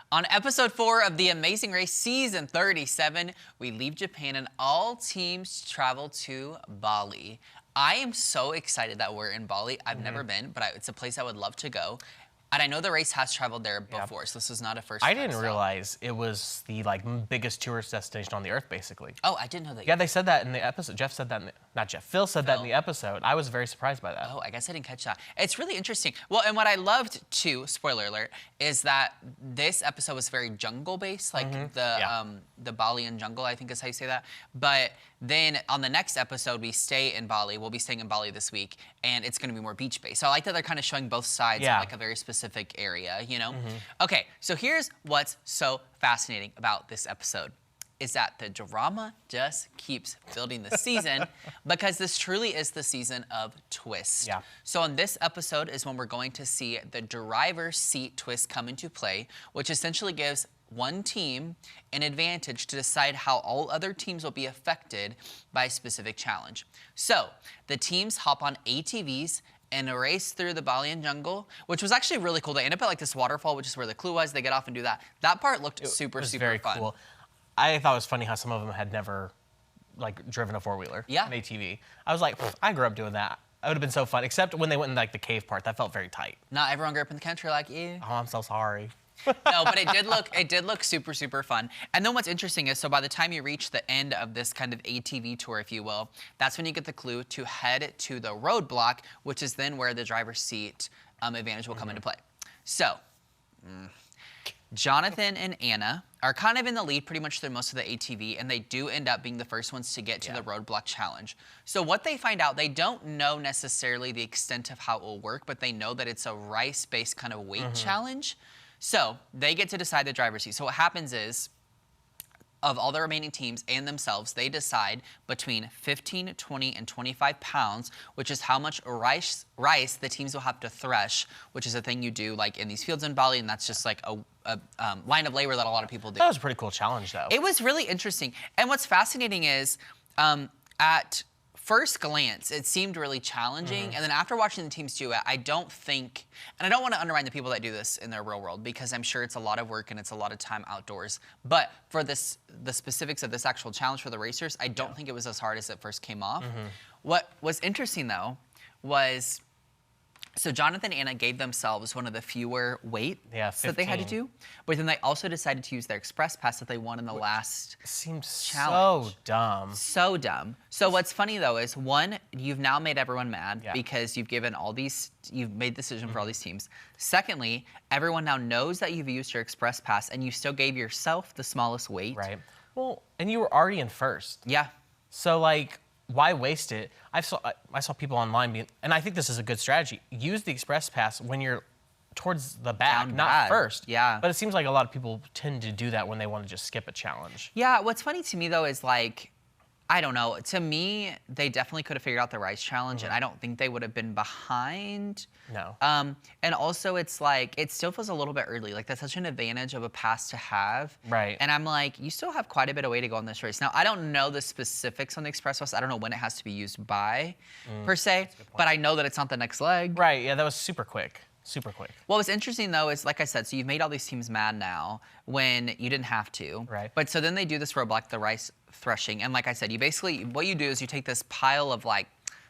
On episode 4 of The Amazing Race season 37, we leave Japan and all teams travel to Bali. I am so excited that we're in Bali. I've never been, but it's a place I would love to go. And I know the race has traveled there before, so this is not a first time. I didn't realize it was the biggest tourist destination on the earth, basically. Oh, I didn't know that. Yeah, they said that in the episode. Jeff said that, not Jeff, Phil said that in the episode. I was very surprised by that. Oh, I guess I didn't catch that. It's really interesting. Well, and what I loved too, spoiler alert, is that this episode was very jungle-based, like the Balian jungle, I think is how you say that. But then on the next episode, we stay in Bali. We'll be staying in Bali this week, and it's going to be more beach-based. So I like that they're kind of showing both sides of like a very specific area, you know? Okay, so here's what's so fascinating about this episode is that the drama just keeps building this season because this truly is the season of twists. Yeah. So in this episode is when we're going to see the driver's seat twist come into play, which essentially gives one team an advantage to decide how all other teams will be affected by a specific challenge. So the teams hop on ATVs and race through the Balian jungle, which was actually really cool. They end up at like this waterfall, which is where the clue was. They get off and do that. That part looked super very fun. Cool. I thought it was funny how some of them had never driven a four-wheeler, an ATV. I was like, I grew up doing that. That would have been so fun, except when they went in like the cave part. That felt very tight. Not everyone grew up in the country like you. Oh, I'm so sorry. No, but it did look super fun. And then what's interesting is, so by the time you reach the end of this kind of ATV tour, if you will, that's when you get the clue to head to the roadblock, which is then where the driver's seat advantage will come into play. So, Jonathan and Anna are kind of in the lead pretty much through most of the ATV, and they do end up being the first ones to get to the roadblock challenge. So what they find out, they don't know necessarily the extent of how it will work, but they know that it's a rice-based kind of weight challenge. So they get to decide the driver's seat. So what happens is, of all the remaining teams and themselves, they decide between 15, 20, and 25 pounds, which is how much rice the teams will have to thresh, which is a thing you do like in these fields in Bali, and that's just like a line of labor that a lot of people do. That was a pretty cool challenge, though. It was really interesting. And what's fascinating is, at first glance, it seemed really challenging. And then after watching the teams do it, I don't think, and I don't want to undermine the people that do this in their real world, because I'm sure it's a lot of work and it's a lot of time outdoors. But for the specifics of this actual challenge for the racers, I don't think it was as hard as it first came off. What was interesting, though, was, so Jonathan and Anna gave themselves one of the fewer weights that they had to do, but then they also decided to use their express pass that they won in the last seemed challenge. So dumb. So dumb. So what's funny though is, one, you've now made everyone mad because you've given all these, you've made the decision for all these teams. Secondly, everyone now knows that you've used your express pass and you still gave yourself the smallest weight. Right. Well, and you were already in first. Yeah. So like, why waste it? I saw people online being, and I think this is a good strategy. Use the express pass when you're towards the back, not first. Yeah. But it seems like a lot of people tend to do that when they want to just skip a challenge. Yeah. What's funny to me though is like, I don't know. To me, they definitely could have figured out the rice challenge, and I don't think they would have been behind. No. And also, it's like, it still feels a little bit early. Like, that's such an advantage of a pass to have. Right. And I'm like, you still have quite a bit of way to go on this race. Now, I don't know the specifics on the express pass. I don't know when it has to be used by, per se, but I know that it's not the next leg. Right. Yeah, that was super quick. Super quick. What was interesting though is, like I said, so you've made all these teams mad now when you didn't have to. Right. But so then they do this roadblock, the rice threshing, and like I said, you basically, what you do is you take this pile of like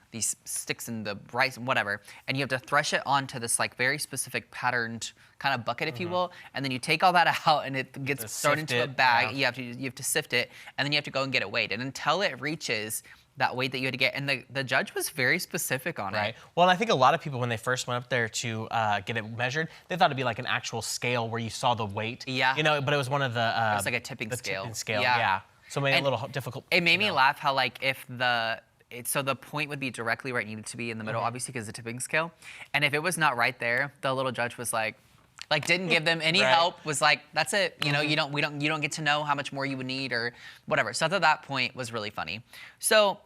these sticks and the rice and whatever, and you have to thresh it onto this like very specific patterned kind of bucket, if you will, and then you take all that out and it gets thrown into a bag. You have to sift it, and then you have to go and get it weighed, and until it reaches that weight that you had to get, and the judge was very specific on it. Right. Well, and I think a lot of people, when they first went up there to get it measured, they thought it'd be like an actual scale where you saw the weight. Yeah. You know, but it was one of the. It was like a tipping scale. Tipping scale. Yeah. So it made it a little difficult. It made me laugh how like if so the point would be directly where it needed to be in the middle, obviously because of the tipping scale, and if it was not right there, the little judge was like didn't give them any help, was like, that's it, you know, you don't get to know how much more you would need or whatever. So I thought that point was really funny. So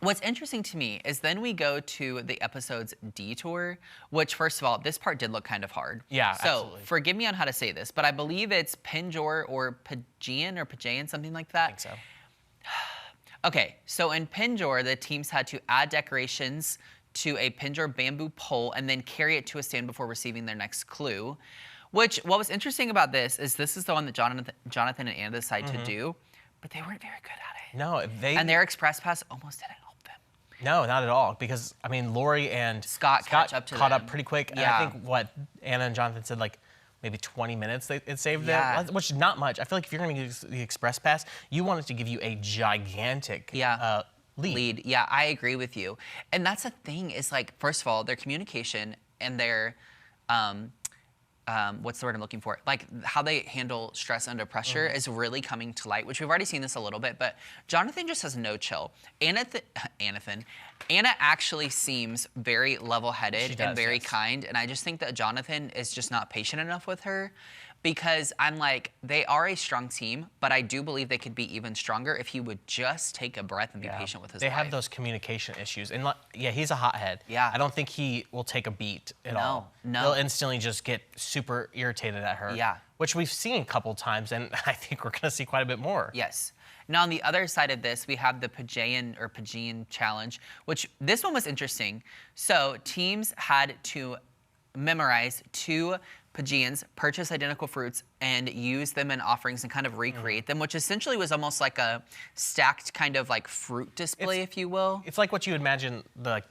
what's interesting to me is then we go to the episode's Detour, which, first of all, this part did look kind of hard. Yeah, so absolutely. Forgive me on how to say this, but I believe it's Pinjor or Pajayan, something like that. I think so. Okay, so in Pinjor, the teams had to add decorations to a Pinjor bamboo pole and then carry it to a stand before receiving their next clue. What was interesting about this is the one that Jonathan and Anna decided to do, but they weren't very good at it. No, and their express pass almost didn't help them. No, not at all. Because I mean, Lori and Scott caught up pretty quick. Yeah. And I think what Anna and Jonathan said, like maybe 20 minutes it saved them, which is not much. I feel like if you're going to use the express pass, you want it to give you a gigantic lead. Yeah, I agree with you. And that's the thing is like, first of all, their communication and their what's the word I'm looking for? Like how they handle stress under pressure is really coming to light, which we've already seen this a little bit, but Jonathan just has no chill. Anna actually seems very level-headed and very kind, and I just think that Jonathan is just not patient enough with her, because I'm like, they are a strong team, but I do believe they could be even stronger if he would just take a breath and be patient with his wife. They have those communication issues. And yeah, he's a hothead. Yeah. I don't think he will take a beat at all. No. He'll instantly just get super irritated at her. Yeah. Which we've seen a couple times, and I think we're going to see quite a bit more. Yes. Now, on the other side of this, we have the Pagean challenge, which this one was interesting. So teams had to memorize 2 Pageans, purchase identical fruits, and use them in offerings and kind of recreate them, which essentially was almost like a stacked kind of like fruit display, if you will. It's like what you imagine the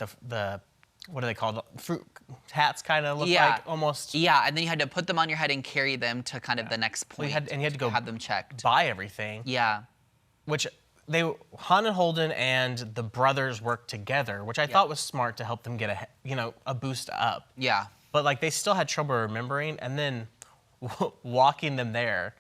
what are they called? Fruit hats kind of look like, almost. Yeah, and then you had to put them on your head and carry them to kind of the next point. And you had to go have them checked. Buy everything. Yeah. Which Han and Holden and the brothers worked together, which I thought was smart to help them get a boost up. Yeah. But like they still had trouble remembering, and then walking them there,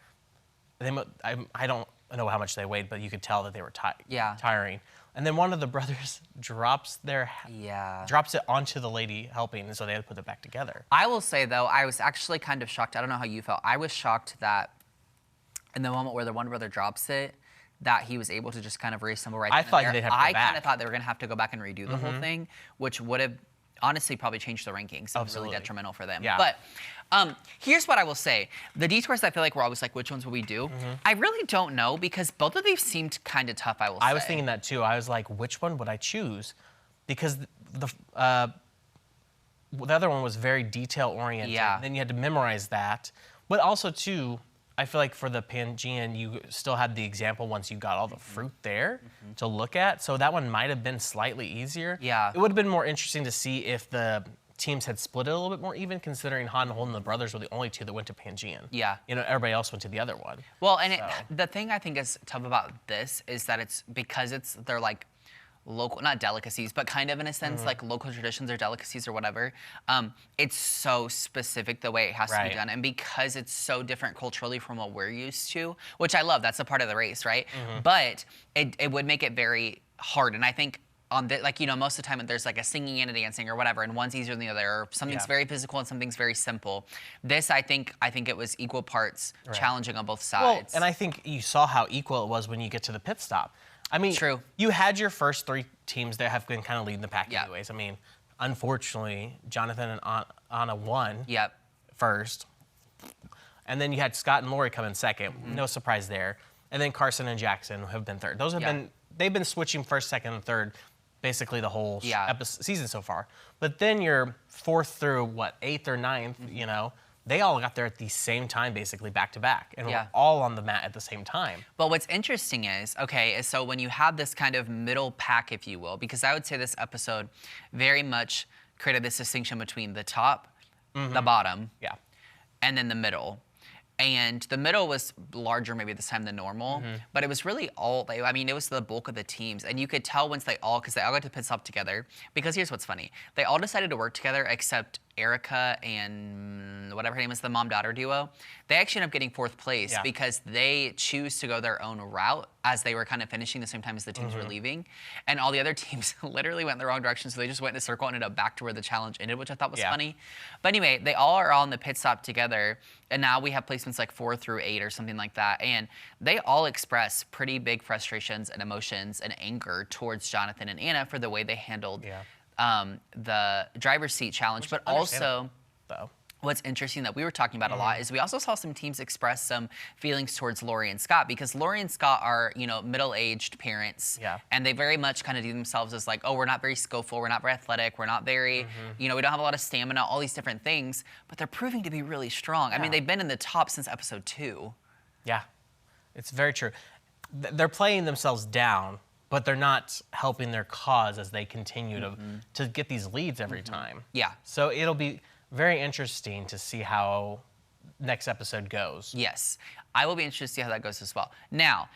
I don't know how much they weighed, but you could tell that they were tiring. And then one of the brothers drops it onto the lady helping, and so they had to put it back together. I will say though, I was actually kind of shocked. I don't know how you felt. I was shocked that in the moment where the one brother drops it, that he was able to just kind of reassemble right then and there. I thought they'd have to go back. I kind of thought they were going to have to go back and redo the whole thing, which would have honestly probably changed the rankings. It was really detrimental for them. Yeah. But here's what I will say. The detours, I feel like we're always like, which ones will we do? I really don't know, because both of these seemed kind of tough, I was thinking that too. I was like, which one would I choose? Because the other one was very detail-oriented. Yeah. Then you had to memorize that. But also, too, I feel like for the Pangean, you still had the example once you got all the fruit there to look at. So that one might have been slightly easier. Yeah. It would have been more interesting to see if the teams had split it a little bit more even, considering Han and Holden and the brothers were the only 2 that went to Pangean. Yeah. Everybody else went to the other one. Well, and the thing I think is tough about this is that they're like local, not delicacies, but kind of in a sense like local traditions or delicacies or whatever. It's so specific the way it has to be done, and because it's so different culturally from what we're used to, which I love. That's a part of the race, right? But it would make it very hard, and I think on the, like, most of the time there's like a singing and a dancing or whatever, and one's easier than the other, or something's very physical and something's very simple. This, I think it was equal parts challenging on both sides. Well, and I think you saw how equal it was when you get to the pit stop. I mean, you had your first 3 teams that have been kind of leading the pack anyways. I mean, unfortunately, Jonathan and Anna won first. And then you had Scott and Lori come in second. No surprise there. And then Carson and Jackson have been third. Those have they've been switching first, second, and third basically the whole season so far. But then your 4th through, 8th or 9th, they all got there at the same time, basically back to back, and we're all on the mat at the same time. But what's interesting is, so when you have this kind of middle pack, if you will, because I would say this episode very much created this distinction between the top, the bottom, and then the middle. And the middle was larger maybe this time than normal, but it was really it was the bulk of the teams. And you could tell once because they all got to pit stop together, because here's what's funny. They all decided to work together except Erica and whatever her name is, the mom-daughter duo. They actually ended up getting 4th place because they choose to go their own route as they were kind of finishing the same time as the teams were leaving. And all the other teams literally went in the wrong direction, so they just went in a circle and ended up back to where the challenge ended, which I thought was funny. But anyway, they all are on the pit stop together, and now we have placements like 4 through 8 or something like that. And they all express pretty big frustrations and emotions and anger towards Jonathan and Anna for the way they handled the driver's seat challenge, but also, what's interesting that we were talking about a lot is we also saw some teams express some feelings towards Lori and Scott, because Lori and Scott are, middle-aged parents. Yeah. And they very much kind of view themselves as like, oh, we're not very skillful, we're not very athletic, we're not very, we don't have a lot of stamina, all these different things, but they're proving to be really strong. Yeah. I mean, they've been in the top since episode 2. Yeah, it's very true. They're playing themselves down, but they're not helping their cause as they continue to get these leads every time. Yeah. So it'll be very interesting to see how next episode goes. Yes, I will be interested to see how that goes as well. Now,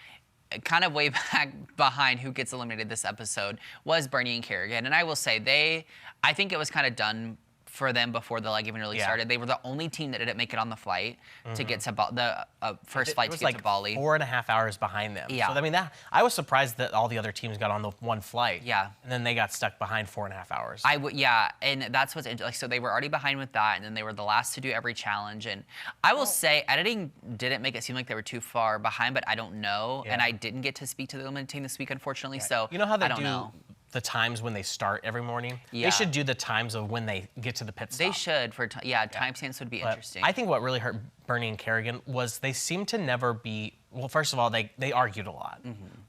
kind of way back behind who gets eliminated this episode was Bernie and Kerrigan. And I will say I think it was kind of done for them before the leg even really started. They were the only team that didn't make it on the flight to get to the first flight to get to Bali. It was like 4.5 hours behind them. Yeah. So I mean, I was surprised that all the other teams got on the one flight. Yeah. And then they got stuck behind 4.5 hours. Yeah, and that's what's interesting. Like, so they were already behind with that, and then they were the last to do every challenge. And I will say, editing didn't make it seem like they were too far behind, but I don't know. Yeah. And I didn't get to speak to the eliminated team this week, unfortunately. Right. So you know how they I don't know the times when they start every morning? Yeah. They should do the times of when they get to the pit stop. They should. Timestamps would be interesting. I think what really hurt Bernie and Kerrigan was they seemed to never be, well, first of all, they argued a lot,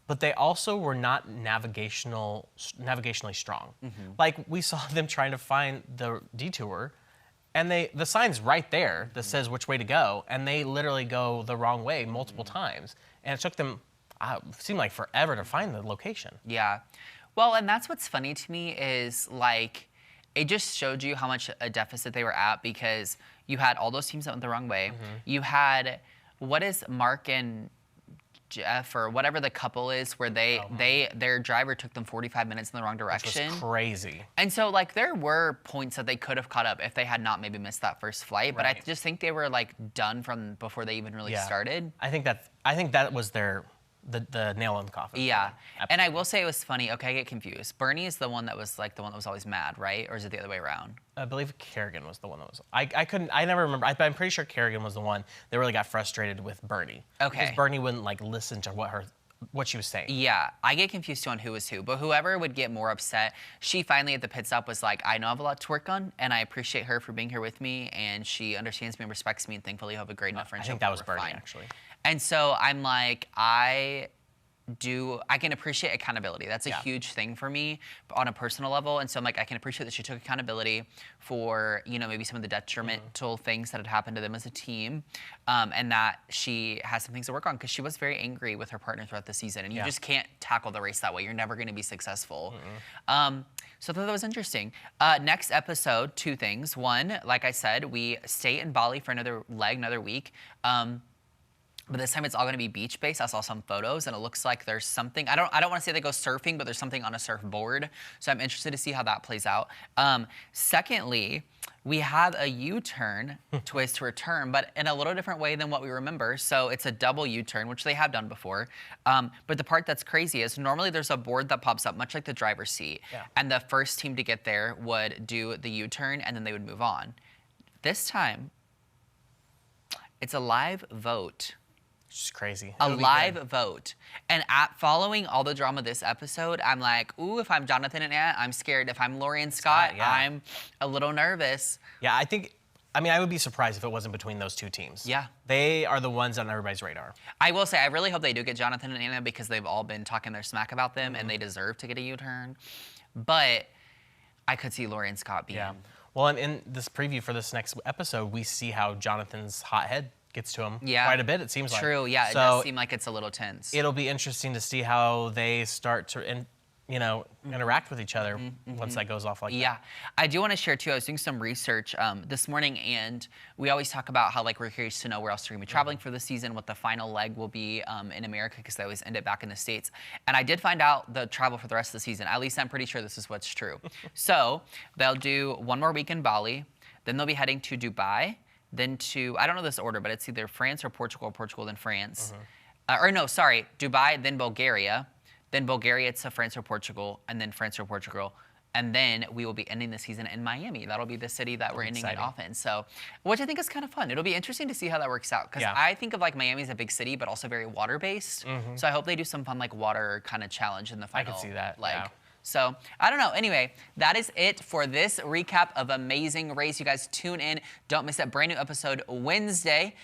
but they also were not navigationally strong. Like, we saw them trying to find the detour, and the sign's right there that says which way to go, and they literally go the wrong way multiple times. And it took them, seemed like forever to find the location. Yeah. Well, and that's what's funny to me is, like, it just showed you how much a deficit they were at, because you had all those teams that went the wrong way. You had, what is Mark and Jeff, or whatever the couple is, where their driver took them 45 minutes in the wrong direction. Which was crazy. And so, like, there were points that they could have caught up if they had not maybe missed that first flight. But I just think they were, like, done from before they even really started. I think that was the nail in the coffin. Yeah. And I will say it was funny. Okay, I get confused. Bernie is the one that was always mad, right? Or is it the other way around? I believe Kerrigan was the one that was. I never remember. I'm pretty sure Kerrigan was the one that really got frustrated with Bernie. Okay. Because Bernie wouldn't, like, listen to what she was saying. Yeah, I get confused too on who was who, but whoever would get more upset, she finally at the pit stop was like, I know I have a lot to work on, and I appreciate her for being here with me, and she understands me and respects me, and thankfully have a great enough friendship. I think that was Bernie, actually. And so I'm like, I can appreciate accountability. That's a huge thing for me on a personal level. And so I'm like, I can appreciate that she took accountability for, maybe some of the detrimental things that had happened to them as a team. And that she has some things to work on, because she was very angry with her partner throughout the season. And you just can't tackle the race that way. You're never going to be successful. So I thought that was interesting. Next episode, 2 things. One, like I said, we stay in Bali for another week. But this time it's all going to be beach-based. I saw some photos, and it looks like there's something. I don't want to say they go surfing, but there's something on a surfboard. So I'm interested to see how that plays out. Secondly, we have a U-turn, twist to return, but in a little different way than what we remember. So it's a double U-turn, which they have done before. But the part that's crazy is normally there's a board that pops up, much like the driver's seat. Yeah. And the first team to get there would do the U-turn, and then they would move on. This time, it's a live vote. It's crazy. A live vote. And following all the drama this episode, I'm like, ooh, if I'm Jonathan and Ant, I'm scared. If I'm Lori and Scott, I'm a little nervous. Yeah, I would be surprised if it wasn't between those 2 teams. Yeah. They are the ones on everybody's radar. I will say, I really hope they do get Jonathan and Anna, because they've all been talking their smack about them, and they deserve to get a U-turn. But I could see Lori and Scott being... Yeah. Well, and in this preview for this next episode, we see how Jonathan's hot head gets to him quite a bit, it seems like. True, yeah. It does seem like it's a little tense. It'll be interesting to see how they start to interact with each other once that goes off like that. Yeah. I do want to share, too, I was doing some research this morning, and we always talk about how, like, we're curious to know where else we're going to be traveling for the season, what the final leg will be in America, because they always end it back in the States. And I did find out the travel for the rest of the season. At least I'm pretty sure this is what's true. So they'll do 1 more week in Bali. Then they'll be heading to Dubai. Then to, I don't know this order, but it's either France or Portugal, then France. Dubai, then Bulgaria to France or Portugal, and then France or Portugal. And then we will be ending the season in Miami. That'll be the city that we're ending it off in. So, which I think is kind of fun. It'll be interesting to see how that works out. Because I think of, like, Miami as a big city, but also very water-based. So I hope they do some fun, like, water kind of challenge in the final. I can see that, So I don't know. Anyway, that is it for this recap of Amazing Race. You guys tune in. Don't miss that brand new episode Wednesday.